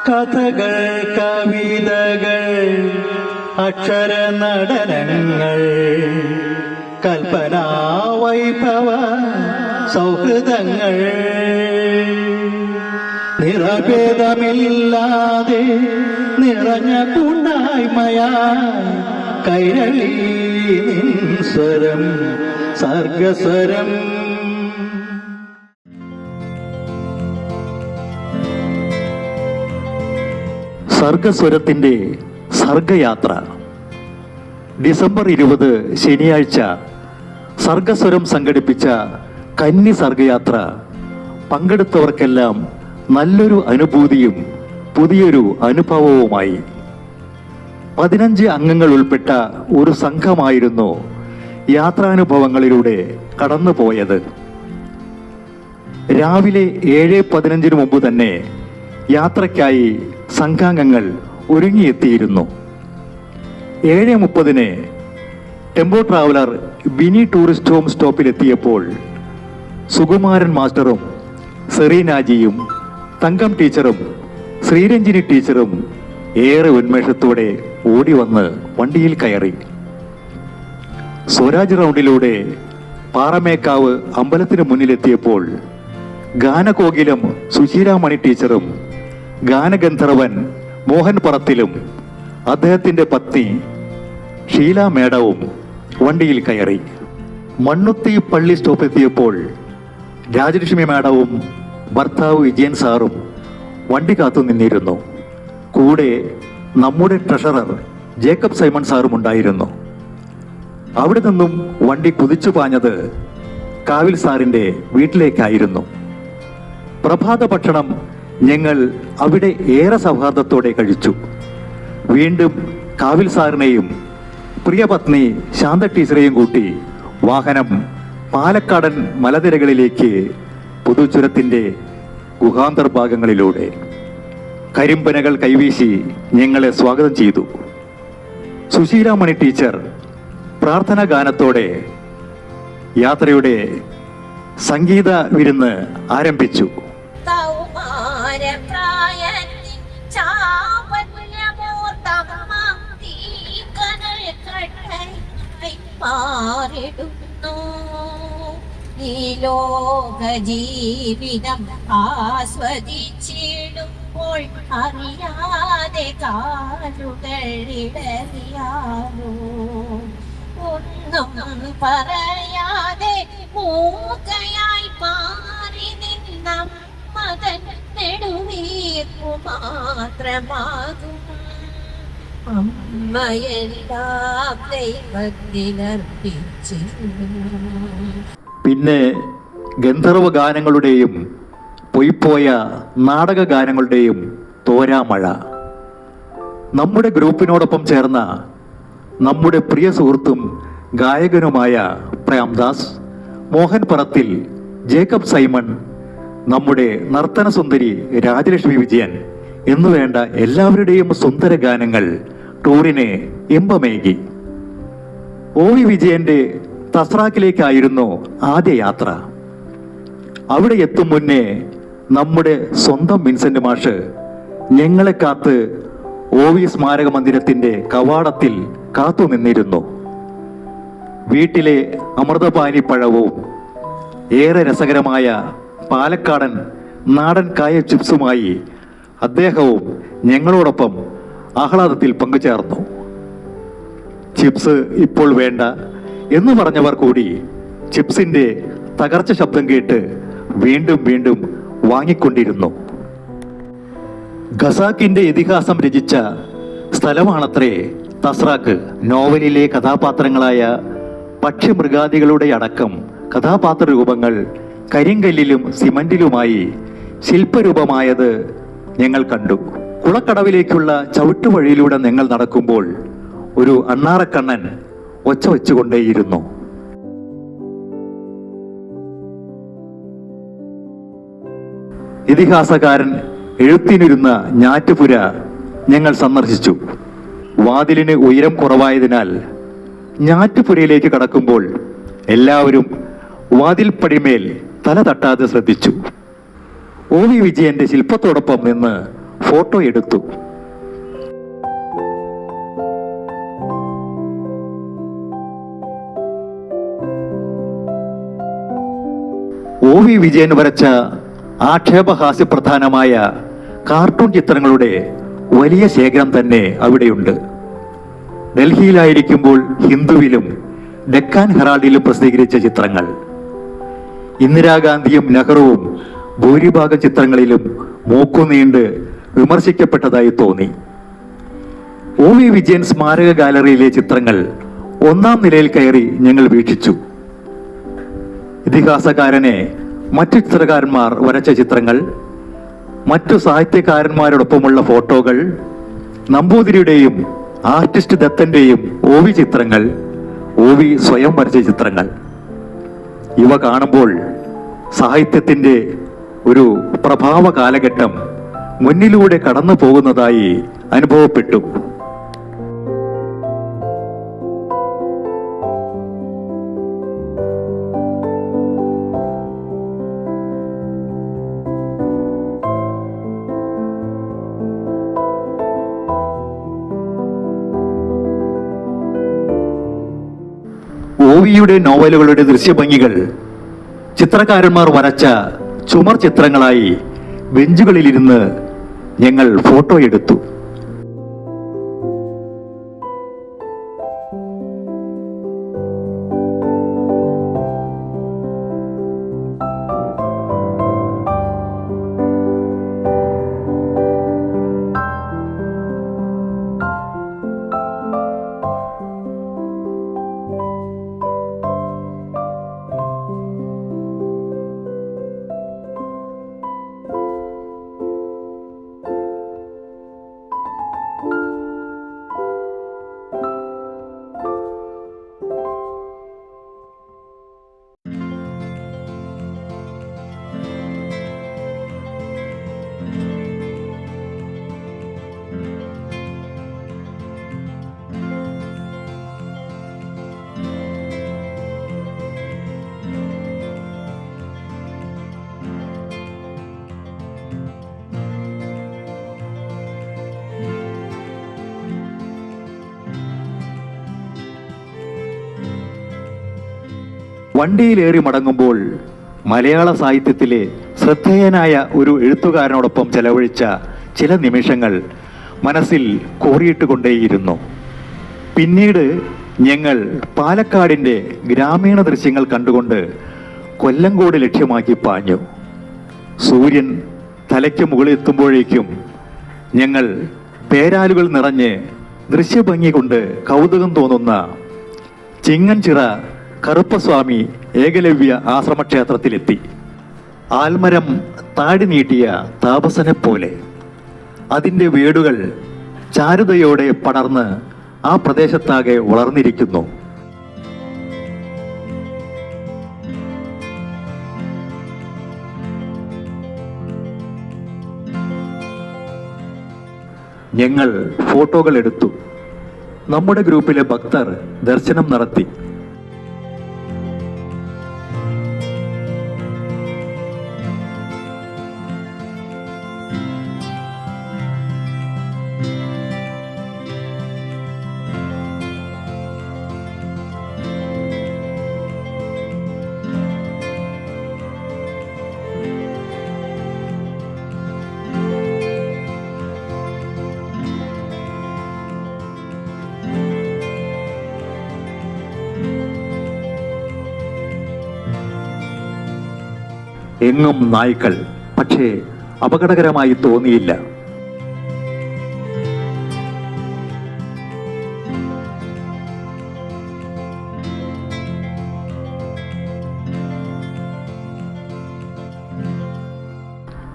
കഥകൾ, കവിതകൾ, അക്ഷര നടനങ്ങൾ, കൽപ്പനാ വൈഭവ സൗഹൃദങ്ങൾ, നിറഭേദമില്ലാതെ നിറഞ്ഞ കൂട്ടായ്മയായി കൈരളി നിൻ സ്വരം സർഗസ്വരം. സർഗസ്വരത്തിൻ്റെ സർഗയാത്ര. ഡിസംബർ 20 ശനിയാഴ്ച സർഗസ്വരം സംഘടിപ്പിച്ച കന്നി സർഗയാത്ര പങ്കെടുത്തവർക്കെല്ലാം നല്ലൊരു അനുഭൂതിയും പുതിയൊരു അനുഭവവുമായി. 15 അംഗങ്ങൾ ഉൾപ്പെട്ട ഒരു സംഘമായിരുന്നു യാത്രാനുഭവങ്ങളിലൂടെ കടന്നുപോയത്. രാവിലെ 7:15 മുമ്പ് തന്നെ യാത്രയ്ക്കായി സംഘാംഗങ്ങൾ ഒരുങ്ങിയെത്തിയിരുന്നു. 7:30 tempo traveller Bini tourist home സ്റ്റോപ്പിലെത്തിയപ്പോൾ സുകുമാരൻ മാസ്റ്ററും സെറീനാജിയും തങ്കം ടീച്ചറും ശ്രീരഞ്ജിനി ടീച്ചറും ഏറെ ഉന്മേഷത്തോടെ ഓടി വന്ന് വണ്ടിയിൽ കയറി. സ്വരാജ് റൗണ്ടിലൂടെ പാറമേക്കാവ് അമ്പലത്തിന് മുന്നിലെത്തിയപ്പോൾ ഗാനകോകിലം സുശീലാമണി ടീച്ചറും ഗാനഗന്ധർവൻ മോഹൻ പറത്തിലും അദ്ദേഹത്തിൻ്റെ പത്നി ഷീല മേഡവും വണ്ടിയിൽ കയറി. മണ്ണുത്തി പള്ളി സ്റ്റോപ്പെത്തിയപ്പോൾ രാജലക്ഷ്മി മാഡവും ഭർത്താവ് വിജയൻ സാറും വണ്ടി കാത്തു നിന്നിരുന്നു. കൂടെ നമ്മുടെ ട്രഷറർ ജേക്കബ് സൈമൺ സാറും ഉണ്ടായിരുന്നു. അവിടെ നിന്നും വണ്ടി കുതിച്ചു പാഞ്ഞത് കാവിൽ സാറിൻ്റെ വീട്ടിലേക്കായിരുന്നു. പ്രഭാത ഭക്ഷണം ഞങ്ങൾ അവിടെ ഏറെ സൗഹാർദ്ദത്തോടെ കഴിച്ചു. വീണ്ടും കാവിൽ സാറിനെയും പ്രിയപത്നി ശാന്ത ടീച്ചറെയും കൂട്ടി വാഹനം പാലക്കാടൻ മലനിരകളിലേക്ക് പുതുചുരത്തിൻ്റെ ഗുഹാന്തർഭാഗങ്ങളിലൂടെ കരിമ്പനകൾ കൈവീശി ഞങ്ങളെ സ്വാഗതം ചെയ്തു. സുശീലാമണി ടീച്ചർ പ്രാർത്ഥനാ ഗാനത്തോടെ യാത്രയുടെ സംഗീത വിരുന്ന് ആരംഭിച്ചു. ഈ ലോക ജീവിതം ആസ്വദിച്ചിടുമ്പോൾ അറിയാതെ കാലുകളിടറിയാലോ, ഒന്നും പറയാതെ മൂകയായി മാറി നിന്ന മകൻ നെടുവീർപ്പു മാത്രമാകും. അമ്മയെല്ലാം ദൈവത്തിനർപ്പിച്ചിരുന്നു. പിന്നെ ഗന്ധർവ ഗാനങ്ങളുടെയും പൊയ്പോയ നാടക ഗാനങ്ങളുടെയും തോരാമഴ. നമ്മുടെ ഗ്രൂപ്പിനോടൊപ്പം ചേർന്ന നമ്മുടെ പ്രിയ സുഹൃത്തും ഗായകനുമായ പ്രേംദാസ്, മോഹൻ പറത്തിൽ, ജേക്കബ് സൈമൺ, നമ്മുടെ നർത്തന സുന്ദരി രാജലക്ഷ്മി വിജയൻ എന്നുവേണ്ട എല്ലാവരുടെയും സുന്ദര ഗാനങ്ങൾ ടൂറിനെ ഇമ്പമേകി. OV വിജയന്റെ തസ്രാക്കിലേക്കായിരുന്നു ആദ്യ യാത്ര. അവിടെ എത്തും മുന്നേ നമ്മുടെ സ്വന്തം വിൻസെന്റ് മാഷ് ഞങ്ങളെ കാത്ത് OV സ്മാരക മന്ദിരത്തിന്റെ കവാടത്തിൽ കാത്തു നിന്നിരുന്നു. വീട്ടിലെ അമൃതപാനി പഴവും ഏറെ രസകരമായ പാലക്കാടൻ നാടൻ കായ ചിപ്സുമായി അദ്ദേഹവും ഞങ്ങളോടൊപ്പം ആഹ്ലാദത്തിൽ പങ്കുചേർന്നു. ചിപ്സ് ഇപ്പോൾ വേണ്ട എന്ന് പറഞ്ഞവർ കൂടി ചിപ്സിന്റെ തകർച്ച ശബ്ദം കേട്ട് വീണ്ടും വീണ്ടും വാങ്ങിക്കൊണ്ടിരുന്നു. ഖസാക്കിന്റെ ഇതിഹാസം രചിച്ച സ്ഥലമാണത്രേ തസ്രാക്ക്. നോവലിലെ കഥാപാത്രങ്ങളായ പക്ഷിമൃഗാദികളുടെ അടക്കം കഥാപാത്ര രൂപങ്ങൾ കരിങ്കല്ലിലും സിമന്റിലുമായി ശില്പരൂപമായത് ഞങ്ങൾ കണ്ടു. കുളക്കടവിലേക്കുള്ള ചവിട്ടുവഴിയിലൂടെ ഞങ്ങൾ നടക്കുമ്പോൾ ഒരു അണ്ണാറക്കണ്ണൻ ഒച്ച വെച്ചുകൊണ്ടേയിരുന്നു. ഇതിഹാസകാരൻ എഴുത്തിനിരുന്ന ഞാറ്റുപുര ഞങ്ങൾ സന്ദർശിച്ചു. വാതിലിന് ഉയരം കുറവായതിനാൽ ഞാറ്റുപുരയിലേക്ക് കടക്കുമ്പോൾ എല്ലാവരും വാതിൽപ്പടിമേൽ തല തട്ടാതെ ശ്രദ്ധിച്ചു. OV വിജയന്റെ ശില്പത്തോടൊപ്പം നിന്ന് ഫോട്ടോ എടുത്തു. OV വിജയൻ വരച്ച ആക്ഷേപഹാസ്യപ്രധാനമായ കാർട്ടൂൺ ചിത്രങ്ങളുടെ വലിയ ശേഖരം തന്നെ അവിടെയുണ്ട്. ഡൽഹിയിലായിരിക്കുമ്പോൾ ഹിന്ദുവിലും ഡെക്കാൻ ഹെറാൾഡിലും പ്രസിദ്ധീകരിച്ച ചിത്രങ്ങൾ, ഇന്ദിരാഗാന്ധിയും നെഹ്റുവും ഭൂരിഭാഗം ചിത്രങ്ങളിലും മൂക്കുനീണ്ട് വിമർശിക്കപ്പെട്ടതായി തോന്നി. OV വിജയൻ സ്മാരക ഗാലറിയിലെ ചിത്രങ്ങൾ 1-ാം നിലയിൽ കയറി ഞങ്ങൾ വീക്ഷിച്ചു. ഇതിഹാസകാരനെ മറ്റു ചിത്രകാരന്മാർ വരച്ച ചിത്രങ്ങൾ, മറ്റു സാഹിത്യകാരന്മാരോടൊപ്പമുള്ള ഫോട്ടോകൾ, നമ്പൂതിരിയുടെയും ആർട്ടിസ്റ്റ് ദത്തന്റെയും OV ചിത്രങ്ങൾ, OV സ്വയം വരച്ച ചിത്രങ്ങൾ. ഇവ കാണുമ്പോൾ സാഹിത്യത്തിന്റെ ഒരു പ്രഭാവ കാലഘട്ടം മുന്നിലൂടെ കടന്നു പോകുന്നതായി അനുഭവപ്പെട്ടു. OVയുടെ നോവലുകളുടെ ദൃശ്യഭംഗികൾ ചിത്രകാരന്മാർ വരച്ച ചുമർ ചിത്രങ്ങളായി ബെഞ്ചുകളിലിരുന്ന് ഞങ്ങൾ ഫോട്ടോ എടുത്തു. വണ്ടിയിലേറി മടങ്ങുമ്പോൾ മലയാള സാഹിത്യത്തിലെ ശ്രദ്ധേയനായ ഒരു എഴുത്തുകാരനോടൊപ്പം ചെലവഴിച്ച ചില നിമിഷങ്ങൾ മനസ്സിൽ കോറിയിട്ടുകൊണ്ടേയിരുന്നു. പിന്നീട് ഞങ്ങൾ പാലക്കാടിൻ്റെ ഗ്രാമീണ ദൃശ്യങ്ങൾ കണ്ടുകൊണ്ട് കൊല്ലങ്കോട് ലക്ഷ്യമാക്കി പാഞ്ഞു. സൂര്യൻ തലയ്ക്ക് മുകളിലെത്തുമ്പോഴേക്കും ഞങ്ങൾ പേരാലുകൾ നിറഞ്ഞ് ദൃശ്യഭംഗി കൊണ്ട് കൗതുകം തോന്നുന്ന ചിങ്ങൻചിറ കറുപ്പസ്വാമി ഏകലവ്യ ആശ്രമക്ഷേത്രത്തിലെത്തി. ആൽമരം താടി നീട്ടിയ താപസനെ പോലെ അതിൻ്റെ വേടുകൾ ചാരുതയോടെ പടർന്ന് ആ പ്രദേശത്താകെ വളർന്നിരിക്കുന്നു. ഞങ്ങൾ ഫോട്ടോകൾ എടുത്തു. നമ്മുടെ ഗ്രൂപ്പിലെ ഭക്തർ ദർശനം നടത്തി. എങ്ങും നായ്ക്കൾ, പക്ഷേ അപകടകരമായി തോന്നിയില്ല.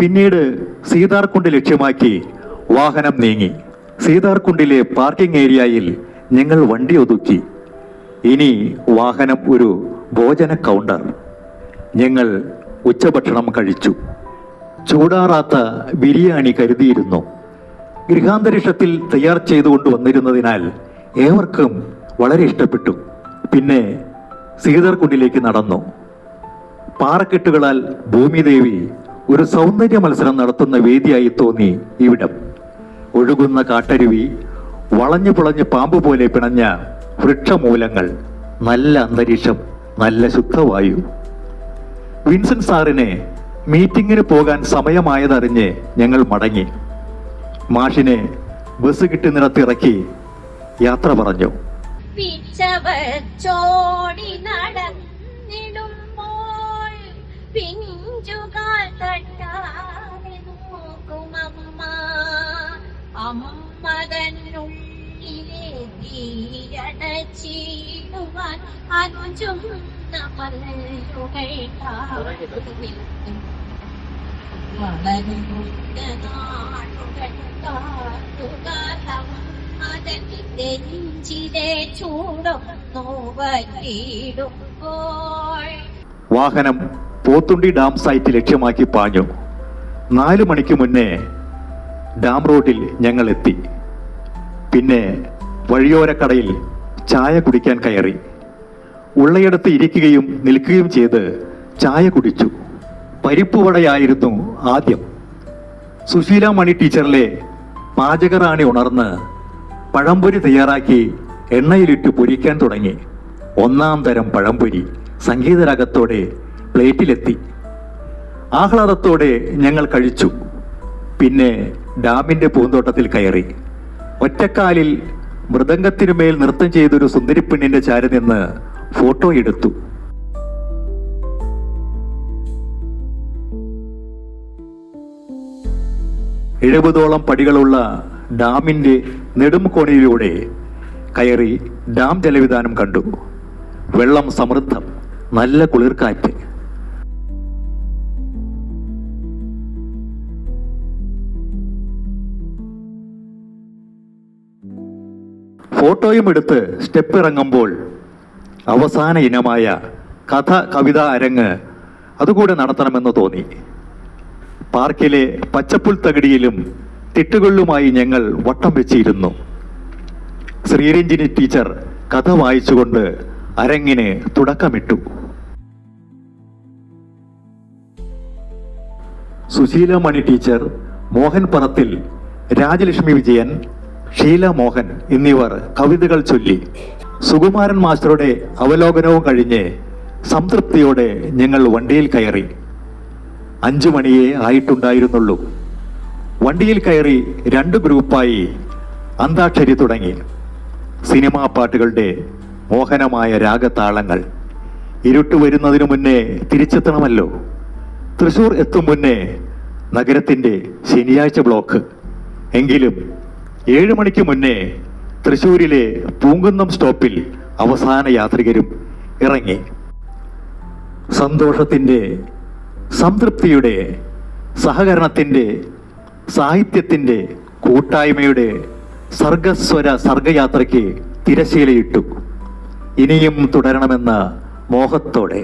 പിന്നീട് സീതാർകുണ്ട് ലക്ഷ്യമാക്കി വാഹനം നീങ്ങി. സീതാർകുണ്ടിലെ പാർക്കിംഗ് ഏരിയയിൽ ഞങ്ങൾ വണ്ടി ഒതുക്കി. ഇനി വാഹനം ഒരു ഭോജന കൗണ്ടർ. ഞങ്ങൾ ഉച്ചഭക്ഷണം കഴിച്ചു. ചൂടാറാത്ത ബിരിയാണി കരുതിയിരുന്നു. ഗൃഹാന്തരീക്ഷത്തിൽ തയ്യാർ ചെയ്തുകൊണ്ട് വന്നിരുന്നതിനാൽ ഏവർക്കും വളരെ ഇഷ്ടപ്പെട്ടു. പിന്നെ സീതാർകുണ്ടിലേക്ക് നടന്നു. പാറക്കെട്ടുകളാൽ ഭൂമിദേവി ഒരു സൗന്ദര്യ മത്സരം നടത്തുന്ന വേദിയായി തോന്നി ഇവിടം. ഒഴുകുന്ന കാട്ടരുവി, വളഞ്ഞു പുളഞ്ഞ് പാമ്പ് പോലെ പിണഞ്ഞ വൃക്ഷമൂലങ്ങൾ, നല്ല അന്തരീക്ഷം, നല്ല ശുദ്ധവായു. വിൻസെന്റ് സാറിനെ മീറ്റിങ്ങിന് പോകാൻ സമയമായതറിഞ്ഞ് ഞങ്ങൾ മടങ്ങി. മാഷിനെ ബസ് കിട്ടി നിറത്തിറക്കി യാത്ര പറഞ്ഞു. പിച്ചവച്ചോടി നടന്നിടുമ്പോൾ പിഞ്ചുകാൽ തട്ടാതെ നോക്കുമമ്മ. അമ്മതന്നുള്ളിലെ തീരണച്ചിടുവാൻ അഞ്ചും നമ്മളുകൾ വളരുന്ന നാടുകൾ കാട്ടുകാലം നെഞ്ചിലെ ചൂടൊന്നു വറ്റിടുമ്പോൾ. വാഹനം പോത്തുണ്ടി ഡാം സൈറ്റ് ലക്ഷ്യമാക്കി പാഞ്ഞു. 4 മണിക്ക് മുന്നേ ഡാം റോഡിൽ ഞങ്ങൾ എത്തി. പിന്നെ വഴിയോരക്കടയിൽ ചായ കുടിക്കാൻ കയറി. ഉള്ളയിടത്ത് ഇരിക്കുകയും നിൽക്കുകയും ചെയ്ത് ചായ കുടിച്ചു. പരിപ്പുവടയായിരുന്നു ആദ്യം. സുശീല മണി ടീച്ചറിലെ പാചകറാണി ഉണർന്ന് പഴംപൊരി തയ്യാറാക്കി എണ്ണയിലിട്ട് പൊരിക്കാൻ തുടങ്ങി. 1-ാം തരം പഴംപൊരി സംഗീതരാഗത്തോടെ പ്ലേറ്റിലെത്തി. ആഹ്ലാദത്തോടെ ഞങ്ങൾ കഴിച്ചു. പിന്നെ ഡാമിന്റെ പൂന്തോട്ടത്തിൽ കയറി. ഒറ്റക്കാലിൽ മൃദംഗത്തിനുമേൽ നൃത്തം ചെയ്തൊരു സുന്ദരിപ്പെണ്ണിന്റെ ചാരി നിന്ന് ഫോട്ടോ എടുത്തു. എഴുപതോളം പടികളുള്ള ഡാമിന്റെ നെടുംകോണിലൂടെ കയറി ഡാം ജലവിധാനം കണ്ടു. വെള്ളം സമൃദ്ധം, നല്ല കുളിർക്കാറ്റ്. ഫോട്ടോയും എടുത്ത് സ്റ്റെപ്പ് ഇറങ്ങുമ്പോൾ അവസാന ഇനമായ കഥ കവിത അരങ്ങ് അതുകൂടെ നടത്തണമെന്ന് തോന്നി. പാർക്കിലെ പച്ചപ്പുൽ തകിടിയിലും തിട്ടുകളിലുമായി ഞങ്ങൾ വട്ടം വെച്ചിരുന്നു. ശ്രീരഞ്ജിനി ടീച്ചർ കഥ വായിച്ചുകൊണ്ട് അരങ്ങിന് തുടക്കമിട്ടു. സുശീല മണി ടീച്ചർ, മോഹൻ പറത്തിൽ, രാജലക്ഷ്മി വിജയൻ, ഷീല മോഹൻ എന്നിവർ കവിതകൾ ചൊല്ലി. സുകുമാരൻ മാസ്റ്ററുടെ അവലോകനവും കഴിഞ്ഞ് സംതൃപ്തിയോടെ ഞങ്ങൾ വണ്ടിയിൽ കയറി. 5 മണിയേ ആയിട്ടുണ്ടായിരുന്നുള്ളൂ. വണ്ടിയിൽ കയറി 2 ഗ്രൂപ്പായി അന്താക്ഷരി തുടങ്ങി. സിനിമാ പാട്ടുകളുടെ മോഹനമായ രാഗതാളങ്ങൾ. ഇരുട്ട് വരുന്നതിനു മുന്നേ തിരിച്ചെത്തണമല്ലോ. തൃശൂർ എത്തും മുന്നേ നഗരത്തിന്റെ ശനിയാഴ്ച ബ്ലോക്ക്. എങ്കിലും 7 മണിക്ക് മുന്നേ തൃശൂരിലെ പൂങ്കുന്നം സ്റ്റോപ്പിൽ അവസാന യാത്രികരും ഇറങ്ങി. സന്തോഷത്തിന്റെ, സംതൃപ്തിയുടെ, സഹകരണത്തിന്റെ, സാഹിത്യത്തിന്റെ, കൂട്ടായ്മയുടെ സർഗസ്വര സർഗയാത്രയ്ക്ക് തിരശീലയിട്ടു. ഇനിയും തുടരണമെന്ന മോഹത്തോടെ.